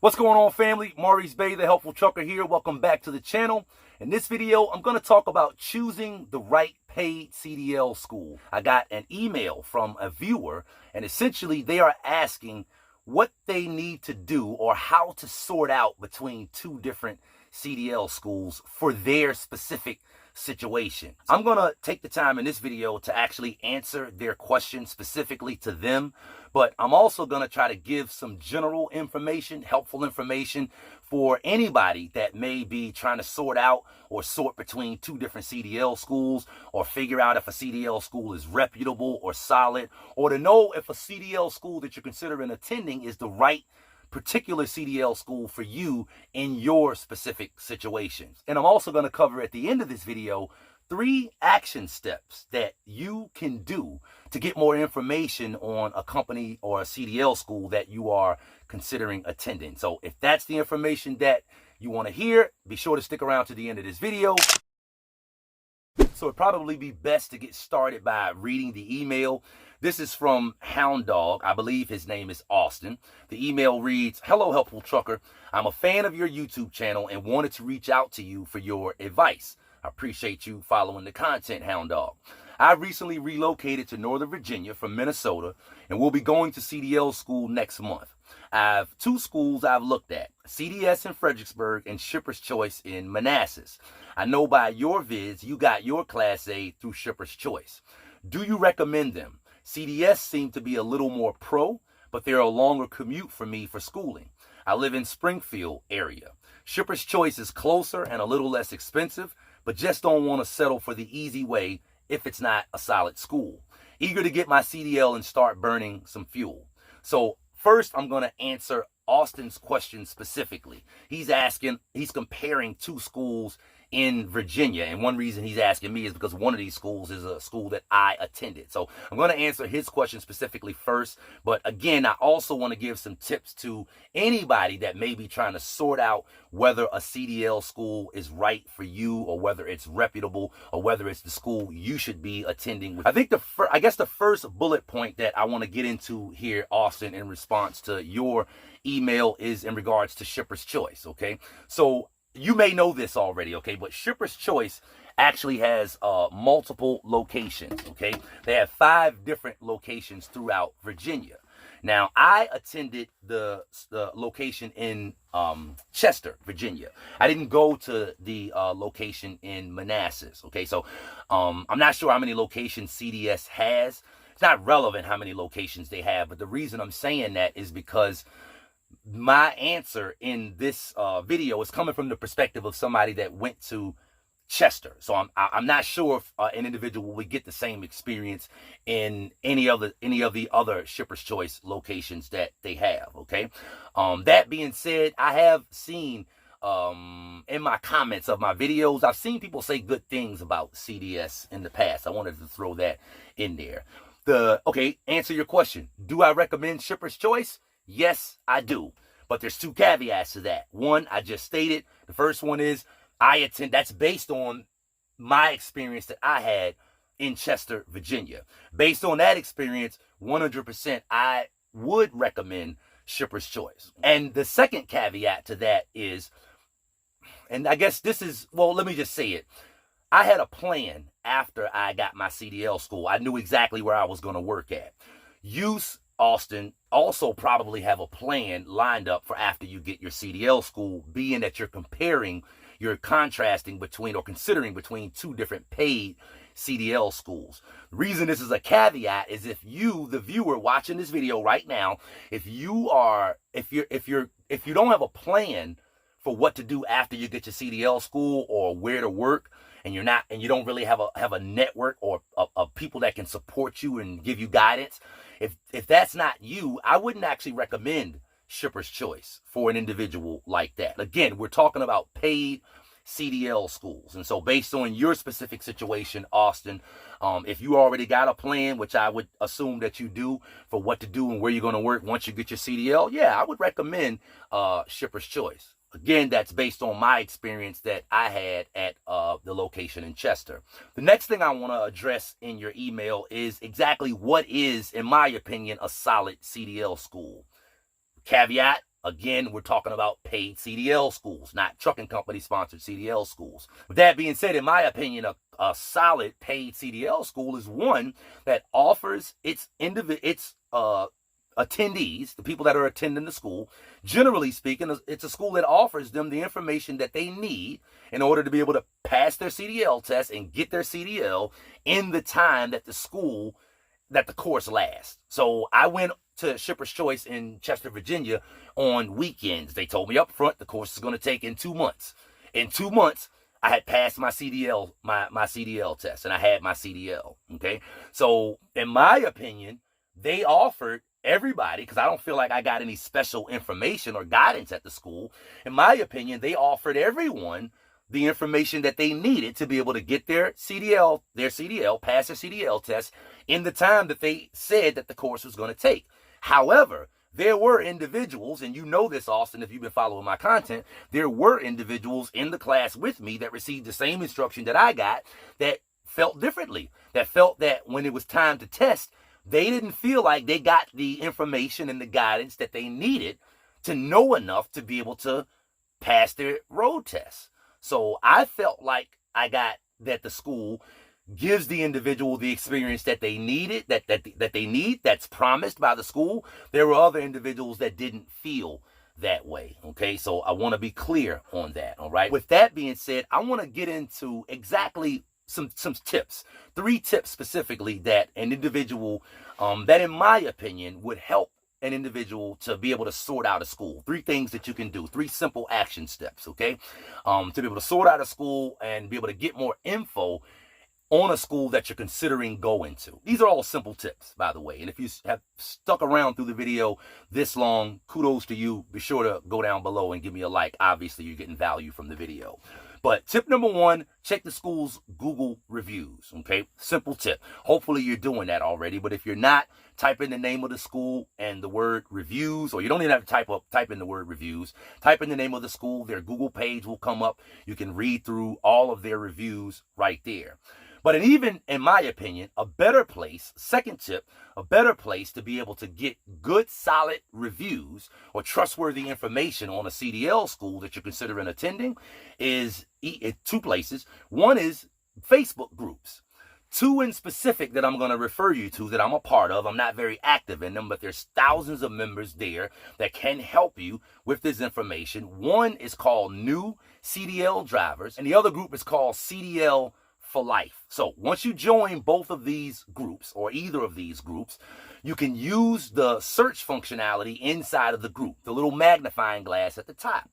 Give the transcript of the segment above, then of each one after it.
What's going on, family? Maurice Bay, the Helpful Trucker here. Welcome back to the channel. In this video, I'm going to talk about choosing the right paid CDL school. I got an email from a viewer, and essentially they are asking what they need to do or how to sort out between two different CDL schools for their specific situation. I'm going to take the time in this video to actually answer their question specifically to them, but I'm also going to try to give some general information, helpful information for anybody that may be trying to sort out or sort between two different CDL schools, or figure out if a CDL school is reputable or solid, or to know if a CDL school that you're considering attending is the right particular CDL school for you in your specific situations. And I'm also going to cover at the end of this video 3 action steps that you can do to get more information on a company or a CDL school that you are considering attending. So if that's the information that you want to hear, be sure to stick around to the end of this video. So it'd probably be best to get started by reading the email. This is from Hound Dog. I believe his name is Austin. The email reads, "Hello, Helpful Trucker. I'm a fan of your YouTube channel and wanted to reach out to you for your advice. I appreciate you following the content, Hound Dog. I recently relocated to Northern Virginia from Minnesota and will be going to CDL school next month. I have 2 schools I've looked at, CDS in Fredericksburg and Shipper's Choice in Manassas. I know by your vids you got your Class A through Shipper's Choice. Do you recommend them? CDS seem to be a little more pro, but they're a longer commute for me for schooling. I live in Springfield area. Shipper's Choice is closer and a little less expensive, but just don't want to settle for the easy way if it's not a solid school. Eager to get my CDL and start burning some fuel." So first, I'm going to answer Austin's question specifically. He's comparing 2 schools in Virginia, and one reason he's asking me is because one of these schools is a school that I attended. So I'm going to answer his question specifically first, but again, I also want to give some tips to anybody that may be trying to sort out whether a CDL school is right for you, or whether it's reputable, or whether it's the school you should be attending. I think the first bullet point that I want to get into here, Austin, in response to your email is in regards to Shipper's Choice, okay? So you may know this already, okay, but Shipper's Choice actually has multiple locations, okay? They have 5 different locations throughout Virginia. Now, I attended the location in Chester, Virginia. I didn't go to the location in Manassas, okay? So I'm not sure how many locations CDS has. It's not relevant how many locations they have, but the reason I'm saying that is because my answer in this video is coming from the perspective of somebody that went to Chester. So I'm not sure if an individual would get the same experience in any of the other Shipper's Choice locations that they have, okay? That being said, I have seen in my comments of my videos, I've seen people say good things about CDS in the past. I wanted to throw that in there. Okay, answer your question. Do I recommend Shipper's Choice? Yes, I do. But there's 2 caveats to that. One, I just stated. The first one is that's based on my experience that I had in Chester, Virginia. Based on that experience, 100% I would recommend Shipper's Choice. And the second caveat to that is, and I guess this is, well, let me just say it. I had a plan after I got my CDL school. I knew exactly where I was going to work at. Austin, also probably have a plan lined up for after you get your CDL school, being that you're contrasting between or considering between 2 different paid CDL schools. The reason this is a caveat is if you, the viewer watching this video right now, if you don't have a plan for what to do after you get your CDL school or where to work, and you don't really have a network or of people that can support you and give you guidance, if that's not you, I wouldn't actually recommend Shipper's Choice for an individual like that. Again, we're talking about paid CDL schools. And so based on your specific situation, Austin, if you already got a plan, which I would assume that you do, for what to do and where you're going to work once you get your CDL, yeah, I would recommend Shipper's Choice. Again, that's based on my experience that I had at the location in Chester. The next thing I want to address in your email is exactly what is, in my opinion, a solid CDL school. Caveat, Again, we're talking about paid CDL schools, not trucking company sponsored CDL schools. With that being said, in my opinion, a solid paid CDL school is one that offers its attendees, the people that are attending the school, generally speaking, it's a school that offers them the information that they need in order to be able to pass their CDL test and get their CDL in the time that the course lasts. So I went to Shipper's Choice in Chester, Virginia on weekends. They told me up front the course is going to take in 2 months. In 2 months, I had passed my CDL, my CDL test, and I had my CDL. Okay. So in my opinion, they offered everybody, because I don't feel like I got any special information or guidance at the school. In my opinion, they offered everyone the information that they needed to be able to get their CDL, pass their CDL test in the time that they said that the course was going to take. However, there were individuals, and you know this, Austin, if you've been following my content, there were individuals in the class with me that received the same instruction that I got that felt differently, that felt that when it was time to test, they didn't feel like they got the information and the guidance that they needed to know enough to be able to pass their road test. So I felt like I got that the school gives the individual the experience that they needed, that they need, that's promised by the school. There were other individuals that didn't feel that way. Okay, so I want to be clear on that. All right. With that being said, I want to get into exactly some tips, 3 tips specifically that an individual, that in my opinion would help an individual to be able to sort out a school. 3 things that you can do, 3 simple action steps, okay? To be able to sort out a school and be able to get more info on a school that you're considering going to. These are all simple tips, by the way. And if you have stuck around through the video this long, kudos to you. Be sure to go down below and give me a like. Obviously, you're getting value from the video. But tip number 1, check the school's Google reviews, okay? Simple tip. Hopefully you're doing that already, but if you're not, type in the name of the school and the word reviews, or you don't even have to type in the word reviews. Type in the name of the school, their Google page will come up. You can read through all of their reviews right there. But even in my opinion, a better place, second tip, a better place to be able to get good, solid reviews or trustworthy information on a CDL school that you're considering attending is 2 places. One is Facebook groups. 2 in specific that I'm going to refer you to that I'm a part of. I'm not very active in them, but there's thousands of members there that can help you with this information. One is called New CDL Drivers, and the other group is called CDL for Life. So once you join both of these groups or either of these groups, you can use the search functionality inside of the group, the little magnifying glass at the top.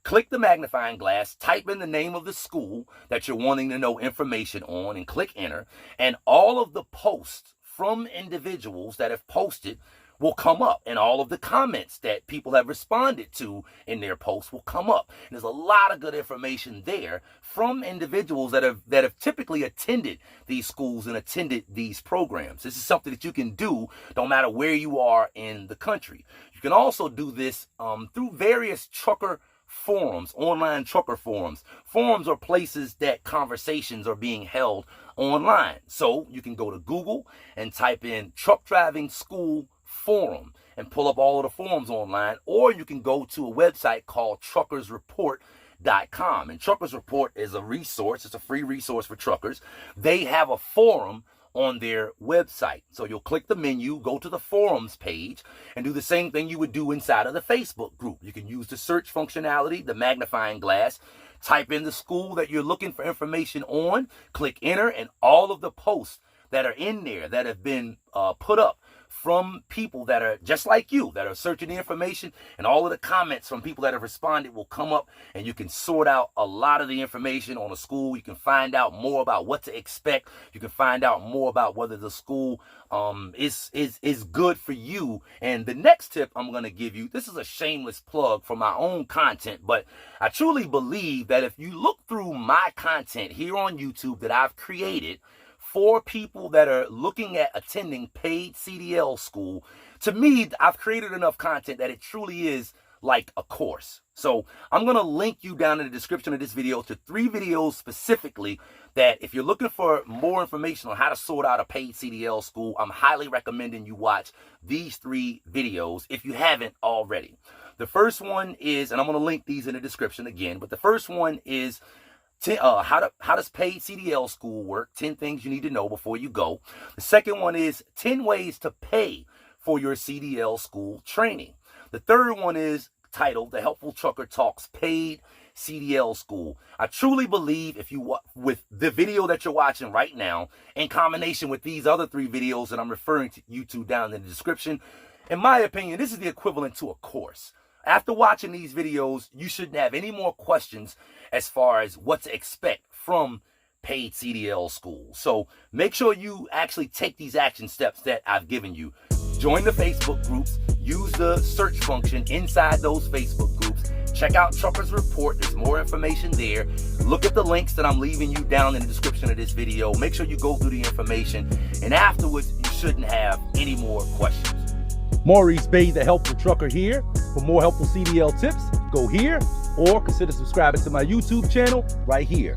Click the magnifying glass, type in the name of the school that you're wanting to know information on, and click enter. And all of the posts from individuals that have posted will come up, and all of the comments that people have responded to in their posts will come up. And there's a lot of good information there from individuals that have typically attended these schools and attended these programs. This is something that you can do no matter where you are in the country. You can also do this through various trucker forums, online trucker forums. Forums are places that conversations are being held online. So you can go to Google and type in truck driving school forum and pull up all of the forums online, or you can go to a website called truckersreport.com. And Truckers Report is a resource. It's a free resource for truckers. They have a forum on their website. So you'll click the menu, go to the forums page, and do the same thing you would do inside of the Facebook group. You can use the search functionality, the magnifying glass, type in the school that you're looking for information on, click enter, and all of the posts that are in there that have been put up from people that are just like you, that are searching the information, and all of the comments from people that have responded will come up, and you can sort out a lot of the information on a school. You can find out more about what to expect. You can find out more about whether the school is good for you. And the next tip I'm going to give you, this is a shameless plug for my own content, but I truly believe that if you look through my content here on YouTube that I've created for people that are looking at attending paid CDL school, to me, I've created enough content that it truly is like a course. So I'm going to link you down in the description of this video to 3 videos specifically that if you're looking for more information on how to sort out a paid CDL school, I'm highly recommending you watch these 3 videos if you haven't already. The first one is, and I'm going to link these in the description again, but the first one is how does paid CDL school work? 10 things you need to know before you go. The second one is 10 ways to pay for your CDL school training. The third one is titled The Helpful Trucker Talks Paid CDL School. I truly believe with the video that you're watching right now, in combination with these other 3 videos that I'm referring to you to down in the description, in my opinion, this is the equivalent to a course. After watching these videos, you shouldn't have any more questions as far as what to expect from paid CDL school. So make sure you actually take these action steps that I've given you. Join the Facebook groups. Use the search function inside those Facebook groups. Check out Truckers Report. There's more information there. Look at the links that I'm leaving you down in the description of this video. Make sure you go through the information. And afterwards, you shouldn't have any more questions. Maurice Bay, the Helpful Trucker here. For more helpful CDL tips, go here or consider subscribing to my YouTube channel right here.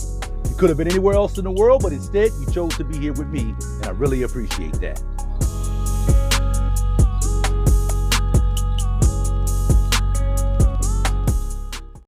You could have been anywhere else in the world, but instead you chose to be here with me, and I really appreciate that.